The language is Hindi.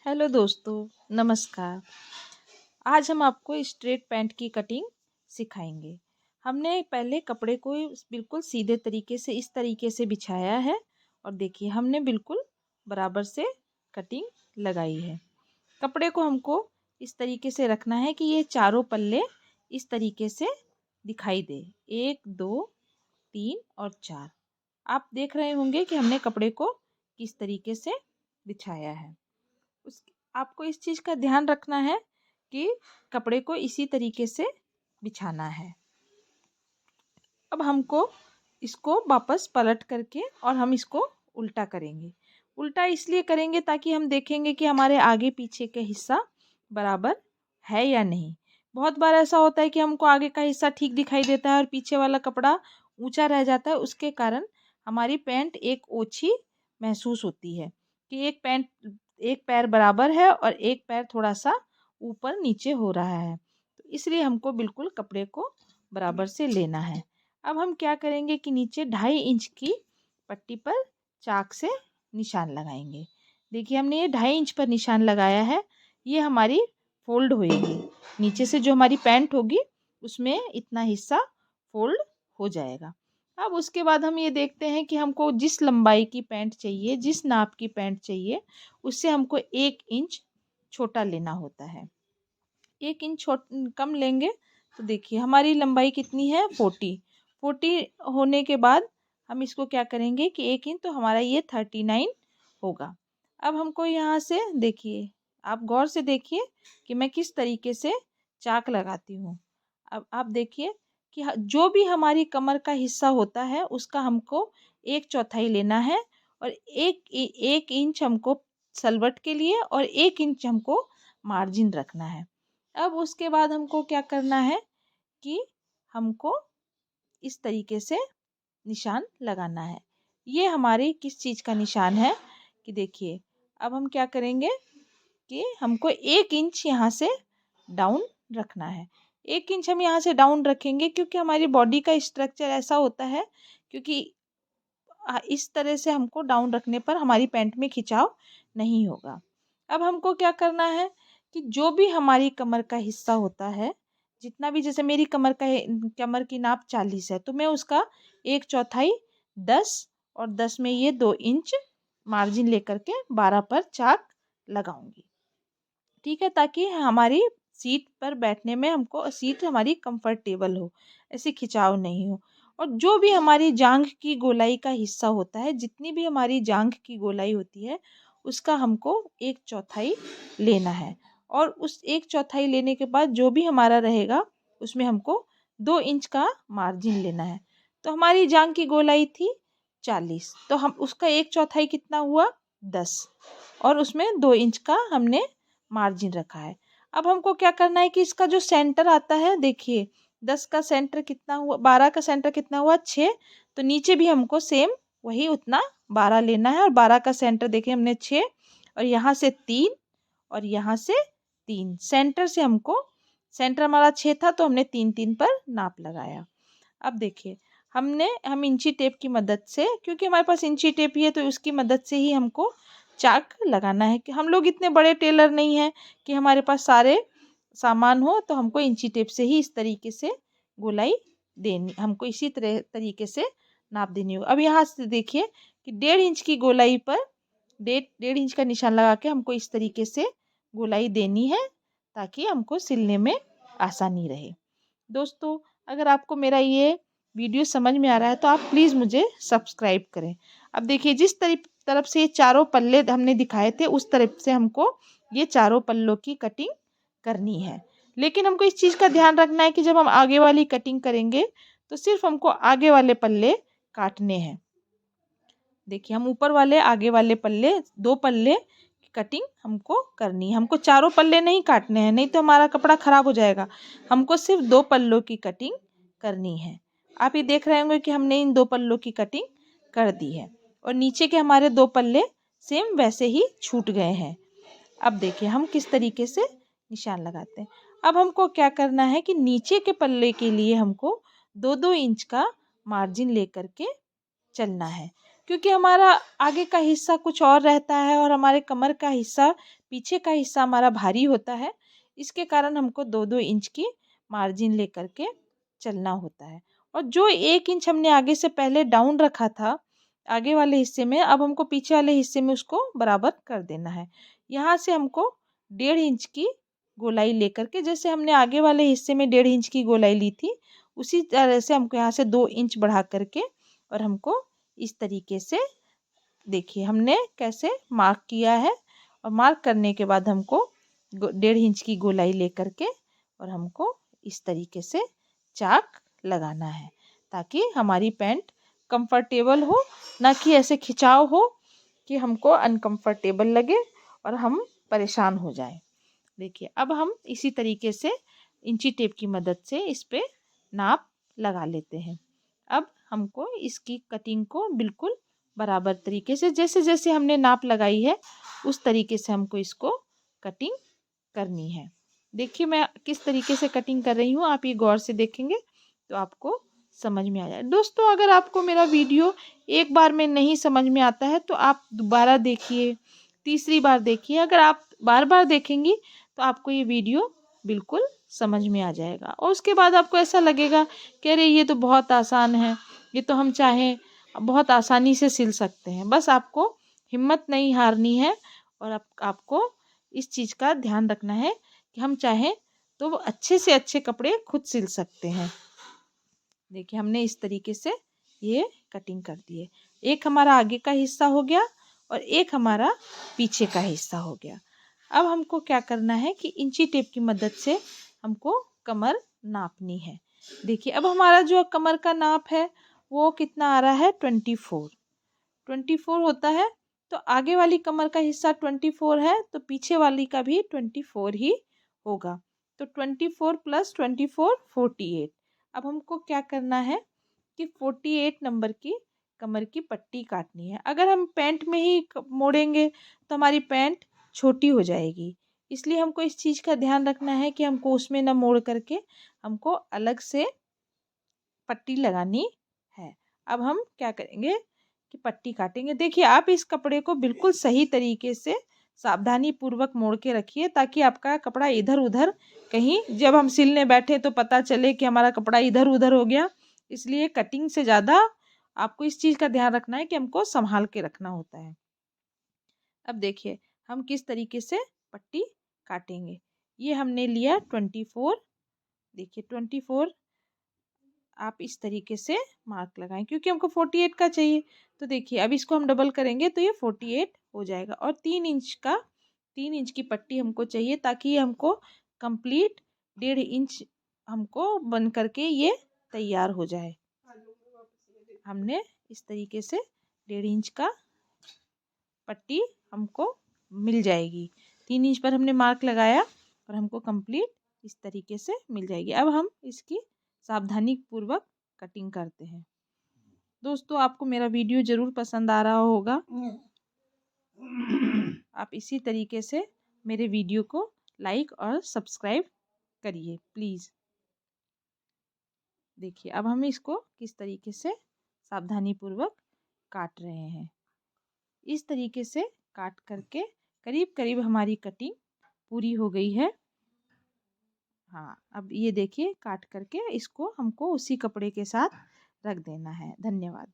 हेलो दोस्तों, नमस्कार। आज हम आपको स्ट्रेट पैंट की कटिंग सिखाएंगे। हमने पहले कपड़े को बिल्कुल सीधे तरीके से इस तरीके से बिछाया है और देखिए हमने बिल्कुल बराबर से कटिंग लगाई है। कपड़े को हमको इस तरीके से रखना है कि ये चारों पल्ले इस तरीके से दिखाई दे। 1 2 3 और 4। आप देख रहे होंगे कि हमने कपड़े को किस तरीके से बिछाया है। उस आपको इस चीज़ का ध्यान रखना है कि कपड़े को इसी तरीके से बिछाना है। अब हमको इसको वापस पलट करके और हम इसको उल्टा करेंगे। उल्टा इसलिए करेंगे ताकि हम देखेंगे कि हमारे आगे पीछे का हिस्सा बराबर है या नहीं। बहुत बार ऐसा होता है कि हमको आगे का हिस्सा ठीक दिखाई देता है और पीछे वाला कपड़ा ऊंचा रह जाता है। उसके कारण हमारी पैंट एक ओछी महसूस होती है कि एक पैर बराबर है और एक पैर थोड़ा सा ऊपर नीचे हो रहा है। तो इसलिए हमको बिल्कुल कपड़े को बराबर से लेना है। अब हम क्या करेंगे कि नीचे 2.5 इंच की पट्टी पर चाक से निशान लगाएंगे। देखिए हमने ये 2.5 इंच पर निशान लगाया है। ये हमारी फोल्ड होएगी। नीचे से जो हमारी पैंट होगी उसमें इतना हिस्सा फोल्ड हो जाएगा। अब उसके बाद हम ये देखते हैं कि हमको जिस लंबाई की पैंट चाहिए, जिस नाप की पैंट चाहिए, उससे हमको 1 इंच छोटा लेना होता है। 1 इंच कम लेंगे तो देखिए हमारी लंबाई कितनी है 40 होने के बाद हम इसको क्या करेंगे कि 1 इंच तो हमारा ये 39 होगा। अब हमको यहाँ से देखिए, आप गौर से देखिए कि मैं किस तरीके से चाक लगाती हूँ। अब आप देखिए कि जो भी हमारी कमर का हिस्सा होता है उसका हमको 1/4 लेना है और एक इंच हमको सलवट के लिए और 1 इंच हमको मार्जिन रखना है। अब उसके बाद हमको क्या करना है कि हमको इस तरीके से निशान लगाना है। ये हमारी किस चीज़ का निशान है कि देखिए अब हम क्या करेंगे कि हमको 1 इंच यहाँ से डाउन रखना है। 1 इंच हम यहाँ से डाउन रखेंगे क्योंकि हमारी बॉडी का स्ट्रक्चर ऐसा होता है, क्योंकि इस तरह से हमको डाउन रखने पर हमारी पैंट में खिंचाव नहीं होगा। अब हमको क्या करना है कि जो भी हमारी कमर का हिस्सा होता है, जितना भी, जैसे मेरी कमर की नाप 40 है तो मैं उसका 1/4 10 और 10 में ये 2 इंच मार्जिन लेकर के 12 पर चाक लगाऊंगी। ठीक है, ताकि हमारी सीट पर बैठने में हमको सीट हमारी कंफर्टेबल हो, ऐसे खिंचाव नहीं हो। और जो भी हमारी जांघ की गोलाई का हिस्सा होता है, जितनी भी हमारी जांघ की गोलाई होती है उसका हमको 1/4 लेना है। और उस 1/4 लेने के बाद जो भी हमारा रहेगा उसमें हमको 2 इंच का मार्जिन लेना है। तो हमारी जांघ की गोलाई थी 40, तो हम उसका 1/4 कितना हुआ 10 और उसमें 2 इंच का हमने मार्जिन रखा है। अब हमको क्या करना है कि इसका जो सेंटर आता है, देखिए 10 का सेंटर कितना हुआ, 12 का सेंटर कितना हुआ 6, तो नीचे भी हमको सेम वही उतना 12 लेना है। और 12 का सेंटर देखिए हमने 6 और यहाँ से 3 और यहाँ से 3, सेंटर से हमको, सेंटर हमारा 6 था तो हमने 3 पर नाप लगाया। अब देखिए हम इंची टेप की मदद से, क्योंकि हमारे पास इंची टेप ही है तो उसकी मदद से ही हमको चाक लगाना है। कि हम लोग इतने बड़े टेलर नहीं हैं कि हमारे पास सारे सामान हो, तो हमको इंची टेप से ही इस तरीके से गोलाई देनी, हमको इसी तरीके से नाप देनी होगी। अब यहाँ से देखिए कि 1.5 इंच की गोलाई पर 1.5 इंच का निशान लगा के हमको इस तरीके से गोलाई देनी है ताकि हमको सिलने में आसानी रहे। दोस्तों, अगर आपको मेरा ये वीडियो समझ में आ रहा है तो आप प्लीज़ मुझे सब्सक्राइब करें। अब देखिए जिस तरफ से ये चारों पल्ले हमने दिखाए थे उस तरफ से हमको ये चारों पल्लों की कटिंग करनी है। लेकिन हमको इस चीज़ का ध्यान रखना है कि जब हम आगे वाली कटिंग करेंगे तो सिर्फ हमको आगे वाले पल्ले काटने हैं। देखिए हम ऊपर वाले आगे वाले पल्ले, 2 पल्ले की कटिंग हमको करनी है। हमको चारों पल्ले नहीं काटने हैं, नहीं तो हमारा कपड़ा खराब हो जाएगा। हमको सिर्फ 2 पल्लों की कटिंग करनी है। आप ये देख रहे होंगे कि हमने इन 2 पल्लों की कटिंग कर दी है और नीचे के हमारे 2 पल्ले सेम वैसे ही छूट गए हैं। अब देखिए हम किस तरीके से निशान लगाते हैं। अब हमको क्या करना है कि नीचे के पल्ले के लिए हमको 2-2 इंच का मार्जिन लेकर के चलना है। क्योंकि हमारा आगे का हिस्सा कुछ और रहता है और हमारे कमर का हिस्सा, पीछे का हिस्सा हमारा भारी होता है। इसके कारण हमको 2-2 इंच की मार्जिन लेकर के चलना होता है। और जो 1 इंच हमने आगे से पहले डाउन रखा था आगे वाले हिस्से में, अब हमको पीछे वाले हिस्से में उसको बराबर कर देना है। यहाँ से हमको 1.5 इंच की गोलाई लेकर के, जैसे हमने आगे वाले हिस्से में 1.5 इंच की गोलाई ली थी, उसी तरह से हमको यहाँ से 2 इंच बढ़ा करके, और हमको इस तरीके से, देखिए हमने कैसे मार्क किया है। और मार्क करने के बाद हमको 1.5 इंच की गोलाई लेकर के और हमको इस तरीके से चाक लगाना है, ताकि हमारी पैंट कंफर्टेबल हो, ना कि ऐसे खिंचाव हो कि हमको अनकंफर्टेबल लगे और हम परेशान हो जाएं। देखिए अब हम इसी तरीके से इंची टेप की मदद से इस पे नाप लगा लेते हैं। अब हमको इसकी कटिंग को बिल्कुल बराबर तरीके से, जैसे जैसे हमने नाप लगाई है उस तरीके से हमको इसको कटिंग करनी है। देखिए मैं किस तरीके से कटिंग कर रही हूँ, आप ये गौर से देखेंगे तो आपको समझ में आ जाए। दोस्तों अगर आपको मेरा वीडियो एक बार में नहीं समझ में आता है तो आप दोबारा देखिए, तीसरी बार देखिए। अगर आप बार बार देखेंगी तो आपको ये वीडियो बिल्कुल समझ में आ जाएगा, और उसके बाद आपको ऐसा लगेगा कि अरे ये तो बहुत आसान है, ये तो हम चाहें बहुत आसानी से सिल सकते हैं। बस आपको हिम्मत नहीं हारनी है, और आपको इस चीज़ का ध्यान रखना है कि हम चाहें तो वो अच्छे से अच्छे कपड़े खुद सिल सकते हैं। देखिए हमने इस तरीके से ये कटिंग कर दी है। एक हमारा आगे का हिस्सा हो गया और एक हमारा पीछे का हिस्सा हो गया। अब हमको क्या करना है कि इंची टेप की मदद से हमको कमर नापनी है। देखिए अब हमारा जो कमर का नाप है वो कितना आ रहा है, 24 होता है। तो आगे वाली कमर का हिस्सा 24 है, तो पीछे वाली का भी 24 ही होगा। तो 24 + 24 48। अब हमको क्या करना है कि 48 नंबर की कमर की पट्टी काटनी है। अगर हम पैंट में ही मोड़ेंगे तो हमारी पैंट छोटी हो जाएगी, इसलिए हमको इस चीज़ का ध्यान रखना है कि हमको उसमें ना मोड़ करके हमको अलग से पट्टी लगानी है। अब हम क्या करेंगे कि पट्टी काटेंगे। देखिए आप इस कपड़े को बिल्कुल सही तरीके से सावधानी पूर्वक मोड़ के रखिए, ताकि आपका कपड़ा इधर उधर कहीं जब हम सिलने बैठे तो पता चले कि हमारा कपड़ा इधर उधर हो गया। इसलिए कटिंग से ज़्यादा आपको इस चीज़ का ध्यान रखना है कि हमको संभाल के रखना होता है। अब देखिए हम किस तरीके से पट्टी काटेंगे। ये हमने लिया 24। देखिए 24 आप इस तरीके से मार्क लगाएं, क्योंकि हमको 48 का चाहिए। तो देखिए अब इसको हम डबल करेंगे तो ये 48 हो जाएगा। और 3 इंच की पट्टी हमको चाहिए, ताकि ये हमको कंप्लीट 1.5 इंच हमको बन करके ये तैयार हो जाए। हमने इस तरीके से 1.5 इंच का पट्टी हमको मिल जाएगी। 3 इंच पर हमने मार्क लगाया और हमको कंप्लीट इस तरीके से मिल जाएगी। अब हम इसकी सावधानी पूर्वक कटिंग करते हैं। दोस्तों आपको मेरा वीडियो ज़रूर पसंद आ रहा होगा। आप इसी तरीके से मेरे वीडियो को लाइक और सब्सक्राइब करिए प्लीज़। देखिए अब हम इसको किस तरीके से सावधानी पूर्वक काट रहे हैं। इस तरीके से काट करके करीब करीब हमारी कटिंग पूरी हो गई है। हाँ अब ये देखिए काट करके इसको हमको उसी कपड़े के साथ रख देना है। धन्यवाद।